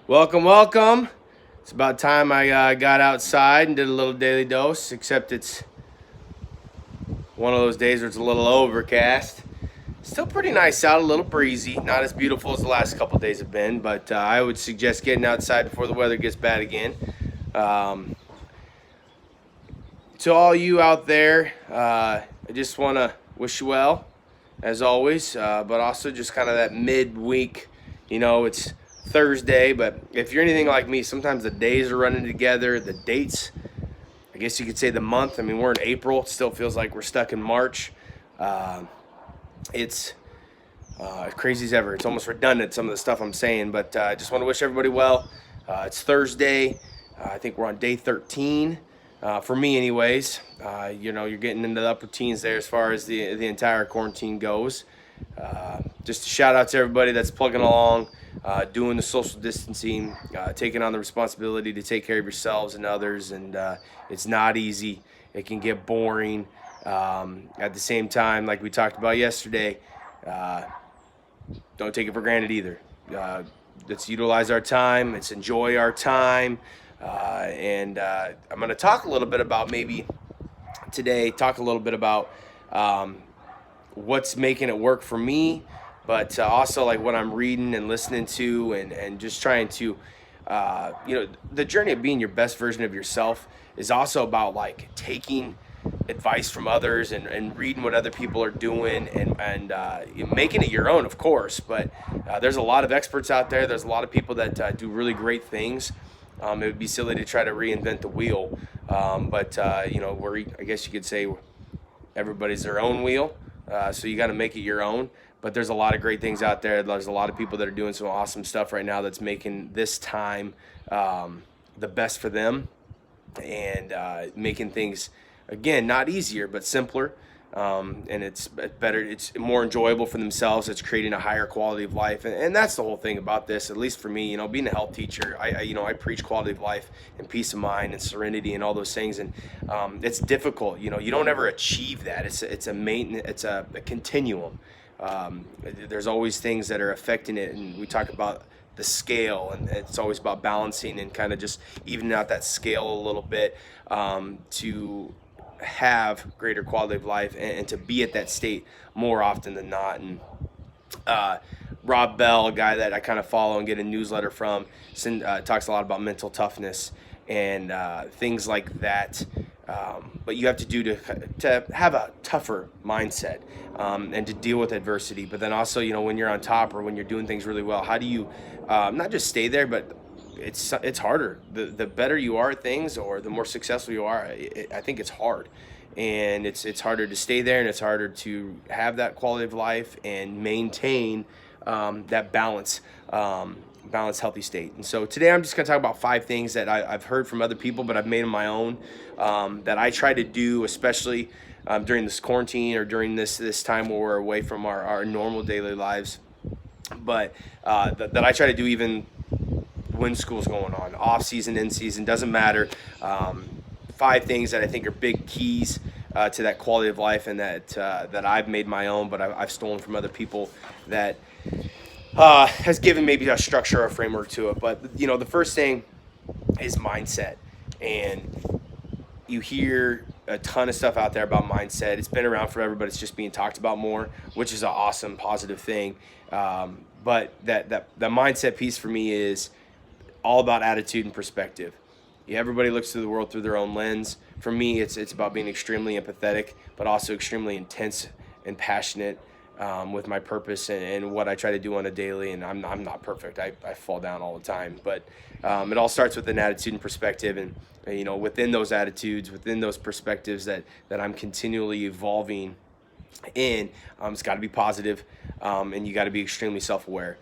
Welcome, welcome. It's about time I got outside and did a little daily dose, except it's one of those days where it's a little overcast. Still pretty nice out, a little breezy. Not as beautiful as the last couple of days have been, but I would suggest getting outside before the weather gets bad again. Um, to all you out there, I just want to wish you well, as always, but also just kind of that midweek. It's Thursday, but if you're anything like me, sometimes the days are running together, the dates, I guess you could say the month. I mean, we're in April, it still feels like we're stuck in March. Uh, it's crazy as ever. It's almost redundant, some of the stuff I'm saying, but I just want to wish everybody well. It's Thursday. I think we're on day 13. For me, anyways. You're getting into the upper teens there as far as the entire quarantine goes. Just a shout out to everybody that's plugging along, doing the social distancing, taking on the responsibility to take care of yourselves and others. And it's not easy. It can get boring. At the same time, like we talked about yesterday, don't take it for granted either. Let's utilize our time. Let's enjoy our time. And I'm going to talk a little bit about maybe today, talk a little bit about what's making it work for me, but also like what I'm reading and listening to and just trying to, the journey of being your best version of yourself is also about like taking advice from others and reading what other people are doing and making it your own, of course. But there's a lot of experts out there. There's a lot of people that do really great things. It would be silly to try to reinvent the wheel. But I guess you could say everybody's their own wheel. So you got to make it your own. But there's a lot of great things out there. There's a lot of people that are doing some awesome stuff right now that's making this time the best for them and making things, again, not easier, but simpler. And it's better, it's more enjoyable for themselves. It's creating a higher quality of life. And that's the whole thing about this, at least for me, being a health teacher, I preach quality of life and peace of mind and serenity and all those things. And it's difficult, you don't ever achieve that. It's a maintenance, it's a continuum. There's always things that are affecting it. And we talk about the scale, and it's always about balancing and kind of just evening out that scale a little bit to have greater quality of life and to be at that state more often than not. And Rob Bell, a guy that I kind of follow and get a newsletter from, talks a lot about mental toughness and things like that. But you have to do to have a tougher mindset and to deal with adversity. But then also, when you're on top or when you're doing things really well, how do you not just stay there, but it's harder. The better you are at things, or the more successful you are, I think it's hard, and it's harder to stay there, and it's harder to have that quality of life and maintain that balanced, healthy state. And so today I'm just going to talk about 5 things that I've heard from other people, but I've made them my own, that I try to do, especially during this quarantine or during this time where we're away from our normal daily lives, but that I try to do even when school's going on, off season, in season, doesn't matter. 5 things that I think are big keys to that quality of life, and that I've made my own, but I've stolen from other people that has given maybe a structure or a framework to it. But the first thing is mindset, and you hear a ton of stuff out there about mindset. It's been around forever, but it's just being talked about more, which is an awesome, positive thing. But that mindset piece for me is all about attitude and perspective. Everybody looks through the world through their own lens. For me, it's about being extremely empathetic, but also extremely intense and passionate with my purpose and what I try to do on a daily. And I'm not perfect. I fall down all the time. But it all starts with an attitude and perspective. And within those attitudes, within those perspectives that I'm continually evolving in, it's got to be positive, and you got to be extremely self-aware.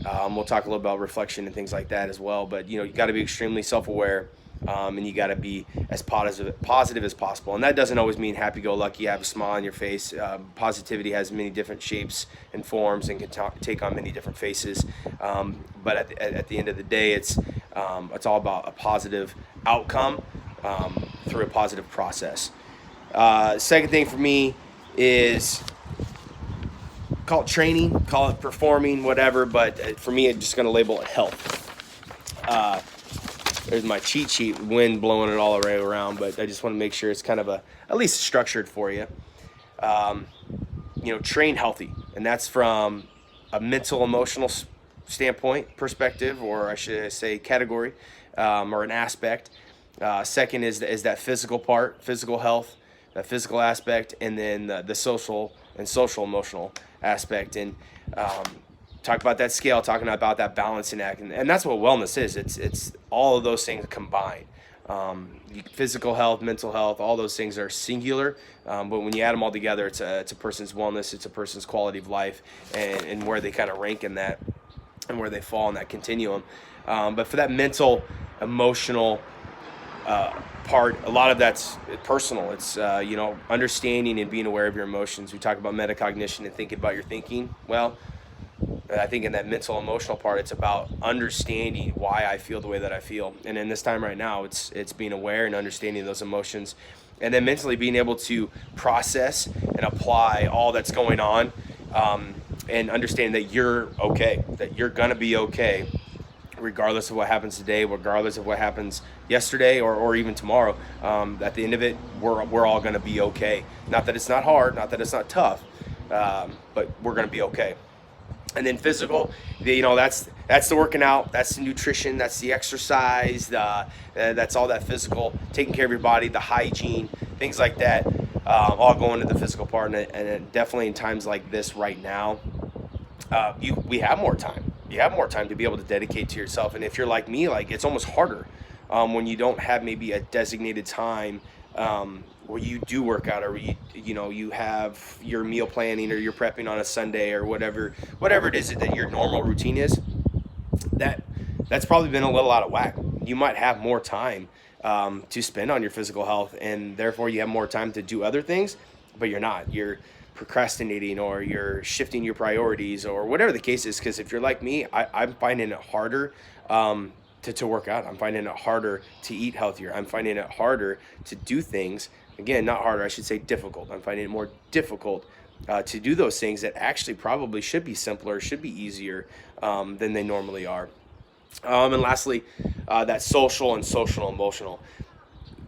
We'll talk a little about reflection and things like that as well. But you got to be extremely self-aware, and you got to be as positive as possible. And that doesn't always mean happy-go-lucky, have a smile on your face. Positivity has many different shapes and forms and can take on many different faces. But at the end of the day, it's all about a positive outcome through a positive process. Second thing for me is, call it training, call it performing, whatever, but for me, I'm just going to label it health. There's my cheat sheet, wind blowing it all around, but I just want to make sure it's kind of at least structured for you. Train healthy, and that's from a mental, emotional standpoint, perspective, or I should say category, or an aspect. Second is that physical part, physical health, that physical aspect, and then the social and social emotional aspect. And talk about that scale, talking about that balancing act, and that's what wellness is. It's all of those things combined. Physical health, mental health, all those things are singular, but when you add them all together, it's a person's wellness, it's a person's quality of life, and where they kind of rank in that, and where they fall in that continuum. But for that mental, emotional part, a lot of that's personal. It's understanding and being aware of your emotions. We talk about metacognition and thinking about your thinking. Well, I think in that mental, emotional part, it's about understanding why I feel the way that I feel. And in this time right now, it's being aware and understanding those emotions, and then mentally being able to process and apply all that's going on, and understanding that you're okay, that you're gonna be okay, regardless of what happens today, regardless of what happens yesterday, or even tomorrow. At the end of it, we're all gonna be okay. Not that it's not hard, not that it's not tough, but we're gonna be okay. And then physical, that's the working out, that's the nutrition, that's the exercise, that's all that physical, taking care of your body, the hygiene, things like that, all go into the physical part. And definitely in times like this right now, we have more time. You have more time to be able to dedicate to yourself. And if you're like me, like, it's almost harder when you don't have maybe a designated time where you do work out, or you have your meal planning, or you're prepping on a Sunday, or whatever it is that your normal routine is. That's probably been a little out of whack. You might have more time to spend on your physical health, and therefore you have more time to do other things, but you're not. You're procrastinating, or you're shifting your priorities, or whatever the case is. Because if you're like me, I'm finding it harder to work out. I'm finding it harder to eat healthier. I'm finding it harder to do things. Again, not harder, I should say difficult. I'm finding it more difficult to do those things that actually probably should be simpler, should be easier than they normally are. And lastly, that social and social emotional.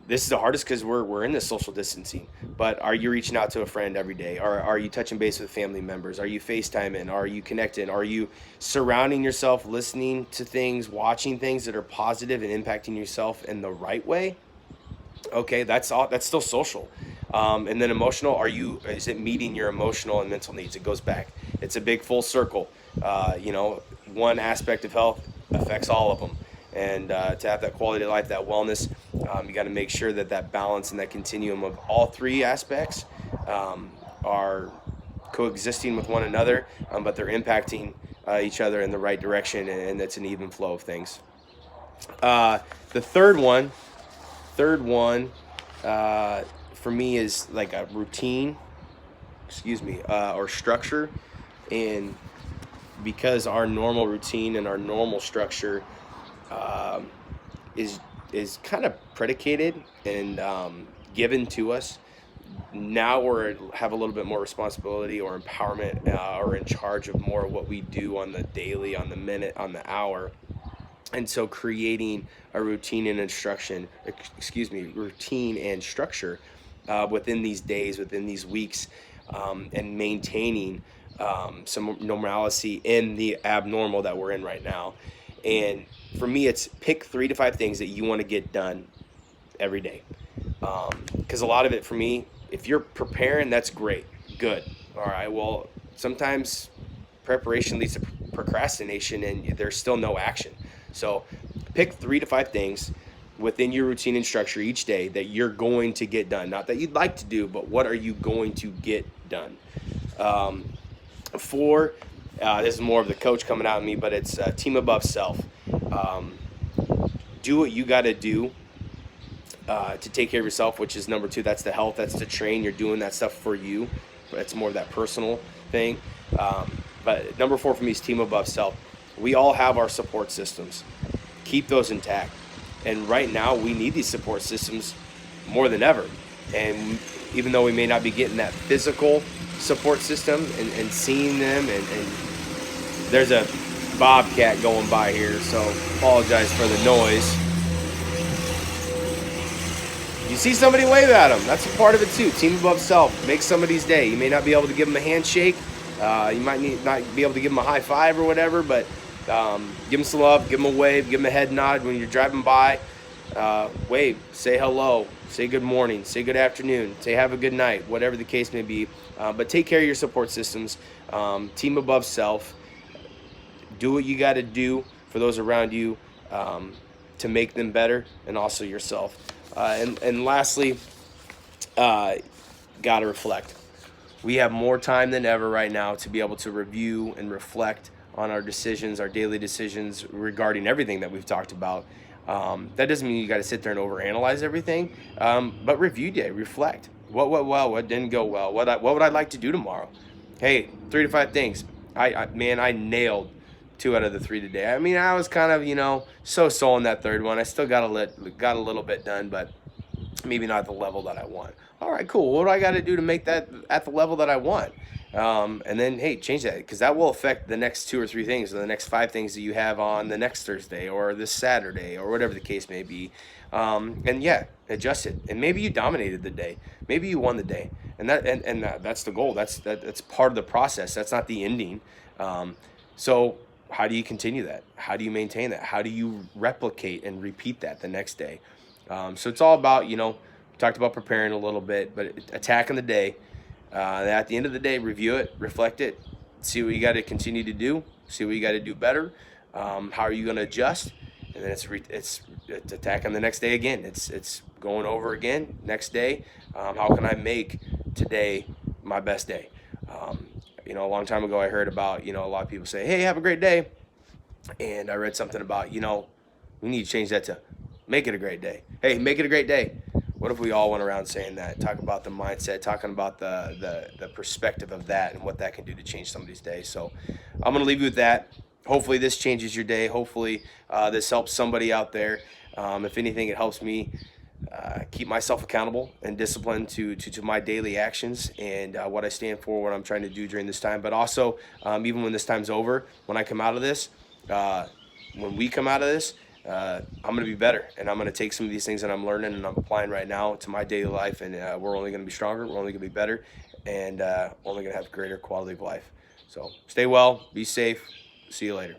This is the hardest because we're in this social distancing. But are you reaching out to a friend every day? Are you touching base with family members? Are you FaceTiming? Are you connecting? Are you surrounding yourself, listening to things, watching things that are positive and impacting yourself in the right way? Okay, that's still social. And then emotional, is it meeting your emotional and mental needs? It goes back. It's a big full circle. One aspect of health affects all of them. And to have that quality of life, that wellness, you got to make sure that balance and that continuum of all three aspects are coexisting with one another, but they're impacting each other in the right direction, and it's an even flow of things. The third one for me is like a routine, or structure. And because our normal routine and our normal structure is kind of predicated and given to us, now we have a little bit more responsibility or empowerment, or in charge of more of what we do on the daily, on the minute, on the hour. And so creating a routine and routine and structure within these days, within these weeks, and maintaining some normalcy in the abnormal that we're in right now. And for me, it's pick 3 to 5 things that you want to get done every day. Because a lot of it for me, if you're preparing, that's great, good. All right, well, sometimes preparation leads to procrastination, and there's still no action. So pick 3 to 5 things within your routine and structure each day that you're going to get done. Not that you'd like to do, but what are you going to get done? 4, this is more of the coach coming out of me, but it's team above self. Do what you got to do to take care of yourself, which is number 2. That's the health. That's the train. You're doing that stuff for you. It's more of that personal thing. But number 4 for me is team above self. We all have our support systems. Keep those intact. And right now, we need these support systems more than ever. And even though we may not be getting that physical support system and seeing them, and there's a bobcat going by here, so apologize for the noise. You see somebody, wave at them. That's a part of it too. Team above self. Make somebody's day. You may not be able to give them a handshake. You might not be able to give them a high five or whatever, but give them some love, give them a wave, give them a head nod when you're driving by. Wave, say hello, say good morning, say good afternoon, say have a good night, whatever the case may be. But take care of your support systems. Team above self. Do what you got to do for those around you to make them better, and also yourself. And lastly, got to reflect. We have more time than ever right now to be able to review and reflect on our decisions, our daily decisions regarding everything that we've talked about. That doesn't mean you got to sit there and overanalyze everything, but review day, reflect. What went well? What didn't go well? What would I like to do tomorrow? Hey, 3 to 5 things. I nailed 2 out of the 3 today. I mean, I was kind of, so in that third one. I still got a little bit done, but maybe not at the level that I want. All right, cool. What do I got to do to make that at the level that I want? And then, hey, change that, because that will affect the next 2 or 3 things, or the next 5 things that you have on the next Thursday or this Saturday or whatever the case may be. And yeah, adjust it. And maybe you dominated the day. Maybe you won the day, and that's the goal. That's part of the process. That's not the ending. So how do you continue that? How do you maintain that? How do you replicate and repeat that the next day? So it's all about, we talked about preparing a little bit, but attacking the day. At the end of the day, review it, reflect it, see what you got to continue to do, see what you got to do better. How are you going to adjust? And then it's attacking the next day again. It's going over again next day. How can I make today my best day? A long time ago, I heard about, a lot of people say, hey, have a great day. And I read something about, we need to change that to make it a great day. Hey, make it a great day. What if we all went around saying that, talk about the mindset, talking about the perspective of that and what that can do to change somebody's day. So I'm going to leave you with that. Hopefully this changes your day. Hopefully this helps somebody out there. If anything, it helps me keep myself accountable and disciplined to my daily actions and what I stand for, what I'm trying to do during this time. But also, even when this time's over, when I come out of this, when we come out of this, I'm going to be better, and I'm going to take some of these things that I'm learning and I'm applying right now to my daily life, and we're only going to be stronger, we're only going to be better, and only going to have greater quality of life. So stay well, be safe, see you later.